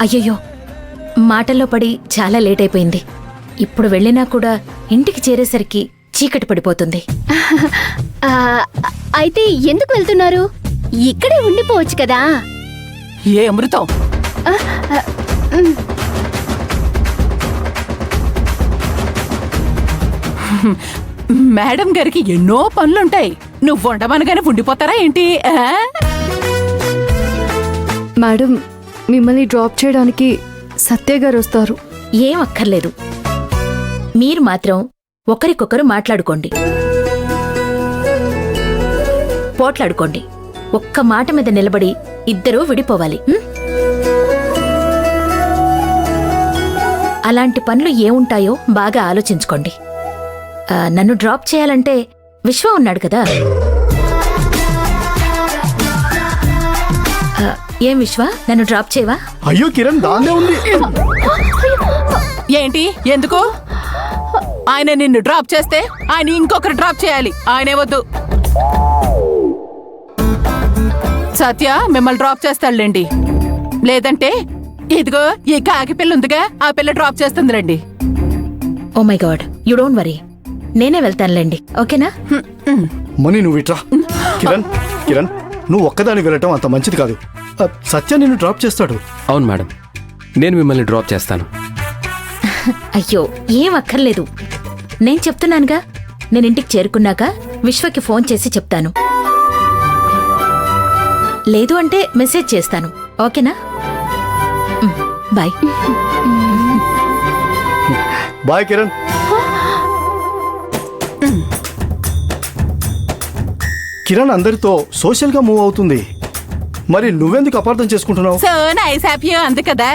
అయ్యయ్యో, మాటల్లో పడి చాలా లేట్ అయిపోయింది. ఇప్పుడు వెళ్ళినా కూడా ఇంటికి చేరేసరికి చీకటి పడిపోతుంది. అయితే ఎందుకు వెళ్తున్నారు? ఇక్కడే ఉండిపోవచ్చు కదా. ఏ అమృతం, మేడం గారికి ఎన్నో పనులుంటాయి. నువ్వు ఉండమనగానే ఉండిపోతారా ఏంటి? మేడం, మిమ్మల్ని డ్రాప్ చేయడానికి సత్య గారు వస్తారు. ఏం అక్కర్లేదు. మీరు మాత్రం ఒకరికొకరు మాట్లాడుకోండి, పోట్లాడుకోండి. ఒక్క మాట మీద నిలబడి ఇద్దరూ విడిపోవాలి. అలాంటి పనులు ఏముంటాయో బాగా ఆలోచించుకోండి. నన్ను డ్రాప్ చేయాలంటే విశ్వ ఉన్నాడు కదా. ఏం విశ్వ, నన్ను డ్రాప్ చేయవా? అయ్యో కిరణ్, దాన్నే ఉంది. ఏంటి, ఎందుకు? ఆయన నిన్ను డ్రాప్ చేస్తే ఆయన ఇంకొకరు డ్రాప్ చేయాలి. ఆయనే వద్దు. సత్య మిమ్మల్ని డ్రాప్ చేస్తాడులేండి. లేదంటే ఇదిగో ఈ కాకి పిల్ల ఉందిగా, ఆ పిల్ల డ్రాప్ చేస్తుంది రండి. Oh my god, you don't worry, నేనే వెళ్తానులేండి. ఓకేనా? మనీ నువ్వు ఇట్రా. కిరణ్ కిరణ్, నువ్వు ఒక్కదాని వెళ్ళటం అంత మంచిది కాదు. సత్య నిన్ను డ్రాప్ చేస్తాడు. అవును మేడం, నేను మిమ్మల్ని డ్రాప్ చేస్తాను. అయ్యో, ఏం అక్కర్లేదు. నేను చెప్తున్నానుగా, నేను ఇంటికి చేరుకున్నాక విశ్వకి ఫోన్ చేసి చెప్తాను. లేదు అంటే మెసేజ్ చేస్తాను. ఓకేనా? బాయ్. బాయ్ కిరణ్. కిరణ్ అందరితో సోషల్ గా మూవ్ అవుతుంది. మరి నువ్వెందుకు అపార్థం చేసుకుంటున్నావు? సో నైస్ హ్యాపీ అంది కదా.